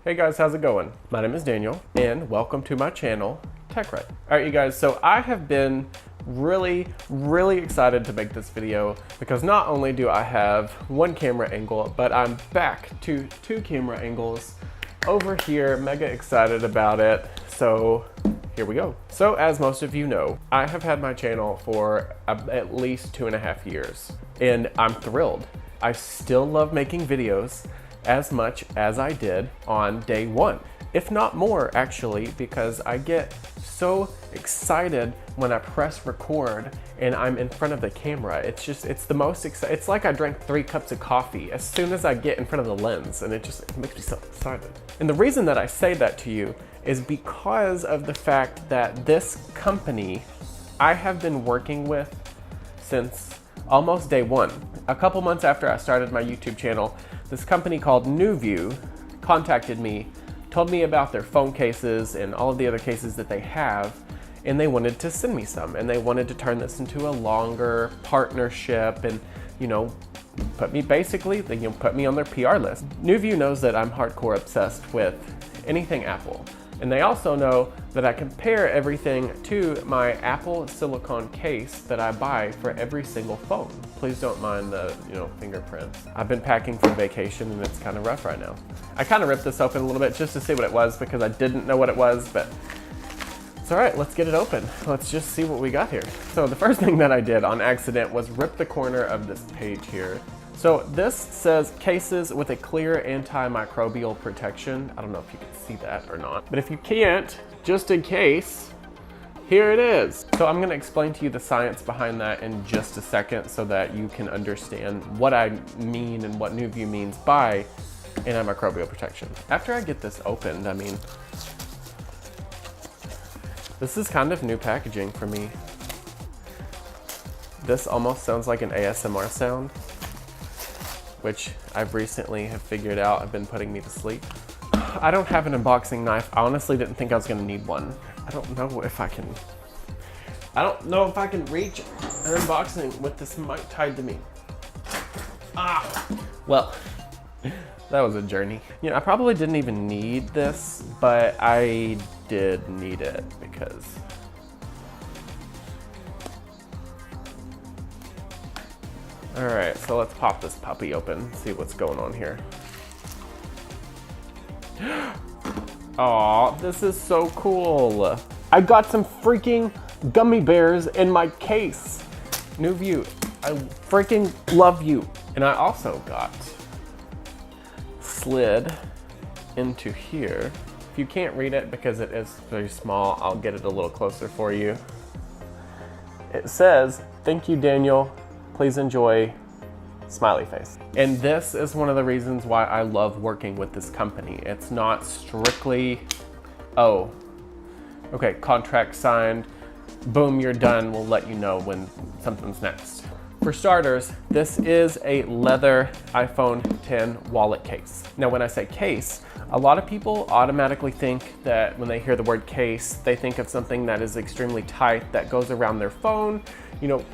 Hey guys, how's it going? My name is Daniel and welcome to my channel, Wright. All right, you guys, so I have been really excited to make this video because not only do I have one camera angle, but I'm back to two camera angles over here, mega excited about it. So here we go. So as most of you know, I have had my channel for at least 2.5 years and I'm thrilled. I still love making videos as much as I did on day one, if not more actually, because I get so excited when I press record and I'm in front of the camera. It's the most exciting. It's like I drank 3 cups of coffee as soon as I get in front of the lens, and it makes me so excited. And the reason that I say that to you is because of the fact that this company I have been working with since almost day one. A couple months after I started my YouTube channel, this company called NueVue contacted me, told me about their phone cases and all of the other cases that they have, and they wanted to send me some, and they wanted to turn this into a longer partnership and, put me on their PR list. NueVue knows that I'm hardcore obsessed with anything Apple. And they also know that I compare everything to my Apple silicone case that I buy for every single phone. Please don't mind the, fingerprints. I've been packing for vacation and it's kind of rough right now. I kind of ripped this open a little bit just to see what it was because I didn't know what it was, but it's all right, let's get it open. Let's just see what we got here. So the first thing that I did on accident was rip the corner of this page here. So this says cases with a clear antimicrobial protection. I don't know if you can see that or not, but if you can't, just in case, here it is. So I'm gonna explain to you the science behind that in just a second so that you can understand what I mean and what NueVue means by antimicrobial protection. After I get this opened, this is kind of new packaging for me. This almost sounds like an ASMR sound, which I've recently have figured out have been putting me to sleep. I don't have an unboxing knife. I honestly didn't think I was gonna need one. I don't know if I can reach an unboxing with this mic tied to me. Well, that was a journey. I probably didn't even need this, but I did need it because all right, so let's pop this puppy open, see what's going on here. Aw, this is so cool. I got some freaking gummy bears in my case. NueVue, I freaking love you. And I also got slid into here. If you can't read it because it is very small, I'll get it a little closer for you. It says, "Thank you, Daniel. Please enjoy," smiley face. And this is one of the reasons why I love working with this company. It's not strictly, contract signed, boom, you're done, we'll let you know when something's next. For starters, this is a leather iPhone X wallet case. Now when I say case, a lot of people automatically think that when they hear the word case, they think of something that is extremely tight that goes around their phone,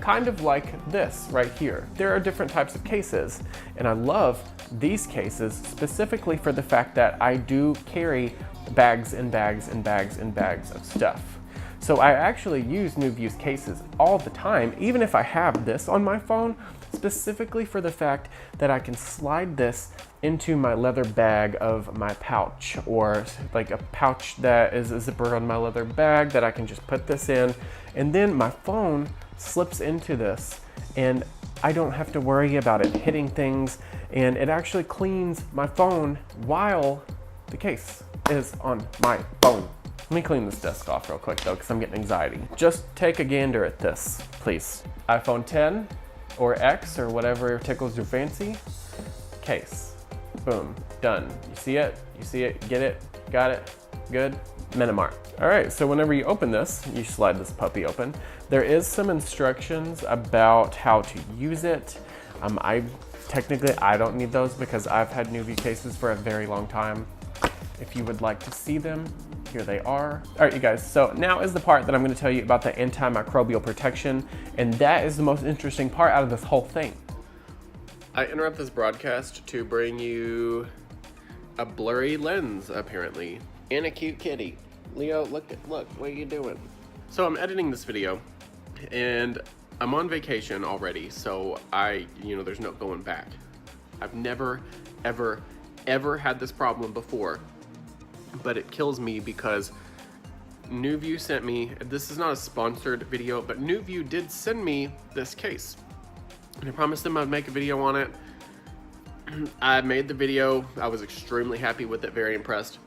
kind of like this right here. There are different types of cases, and I love these cases specifically for the fact that I do carry bags and bags and bags and bags of stuff. So I actually use NueVue's cases all the time, even if I have this on my phone, specifically for the fact that I can slide this into my leather bag of my pouch, or like a pouch that is a zipper on my leather bag that I can just put this in, and then my phone slips into this and I don't have to worry about it hitting things, and it actually cleans my phone while the case is on my phone. Let me clean this desk off real quick though, because I'm getting anxiety. Just take a gander at this, please. iPhone X or X or whatever tickles your fancy. Case, boom, done. You see it, get it, got it, good, Minimart. All right, so whenever you open this, you slide this puppy open. There is some instructions about how to use it. I don't need those because I've had NueVue cases for a very long time. If you would like to see them, here they are. All right, you guys, so now is the part that I'm gonna tell you about the antimicrobial protection, and that is the most interesting part out of this whole thing. I interrupt this broadcast to bring you a blurry lens apparently, and a cute kitty. Leo, look, what are you doing? So I'm editing this video, and I'm on vacation already, so there's no going back. I've never, ever had this problem before, but it kills me because NueVue sent me, this is not a sponsored video, but NueVue did send me this case. And I promised them I'd make a video on it. I made the video. I was extremely happy with it, very impressed.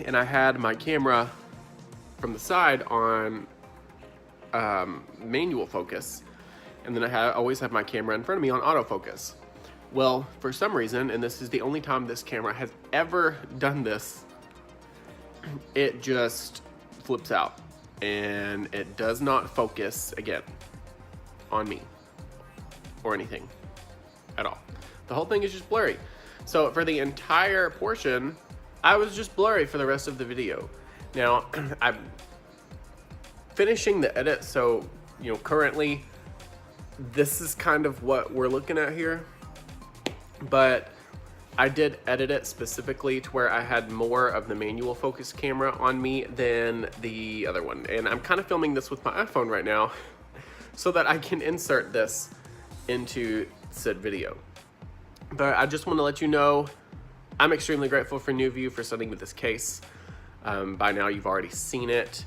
And I had my camera from the side on manual focus. And then I always have my camera in front of me on autofocus. Well, for some reason, and this is the only time this camera has ever done this, it just flips out and it does not focus again on me or anything at all. The whole thing is just blurry. So for the entire portion, I was just blurry for the rest of the video. Now, I'm finishing the edit, so currently this is kind of what we're looking at here, but I did edit it specifically to where I had more of the manual focus camera on me than the other one. And I'm kind of filming this with my iPhone right now so that I can insert this into said video. But I just want to let you know, I'm extremely grateful for NueVue for sending me this case. By now you've already seen it.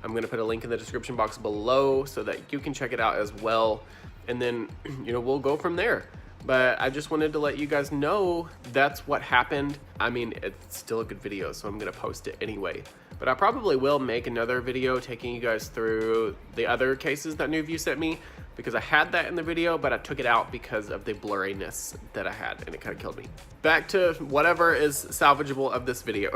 I'm going to put a link in the description box below so that you can check it out as well. And then, we'll go from there. But I just wanted to let you guys know that's what happened. I mean, it's still a good video, so I'm gonna post it anyway. But I probably will make another video taking you guys through the other cases that NueVue sent me, because I had that in the video, but I took it out because of the blurriness that I had, and it kind of killed me. Back to whatever is salvageable of this video.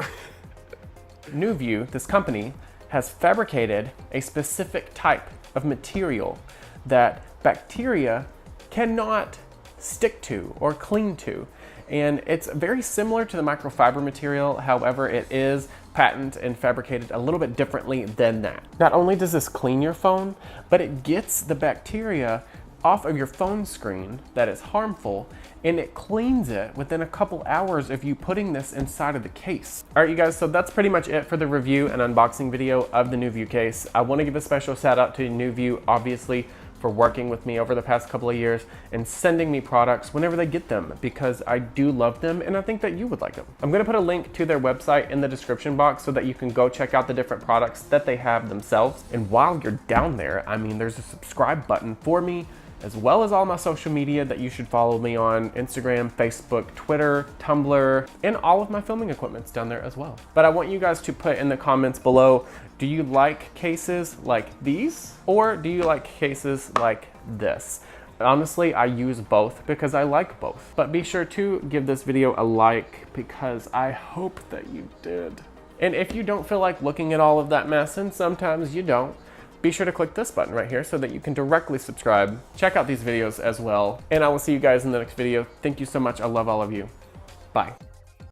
NueVue, this company, has fabricated a specific type of material that bacteria cannot stick to or cling to, and it's very similar to the microfiber material. However, it is patented and fabricated a little bit differently than that. Not only does this clean your phone, but it gets the bacteria off of your phone screen that is harmful, and it cleans it within a couple hours of you putting this inside of the case. All right, you guys, so that's pretty much it for the review and unboxing video of the NueVue case. I want to give a special shout out to NueVue, obviously, for working with me over the past couple of years and sending me products whenever they get them, because I do love them and I think that you would like them. I'm gonna put a link to their website in the description box so that you can go check out the different products that they have themselves. And while you're down there, I mean, there's a subscribe button for me, as well as all my social media that you should follow me on: Instagram, Facebook, Twitter, Tumblr, and all of my filming equipment's down there as well. But I want you guys to put in the comments below, do you like cases like these, or do you like cases like this? Honestly, I use both because I like both. But be sure to give this video a like, because I hope that you did. And if you don't feel like looking at all of that mess, and sometimes you don't, be sure to click this button right here so that you can directly subscribe. Check out these videos as well, and I will see you guys in the next video. Thank you so much. I love all of you. Bye.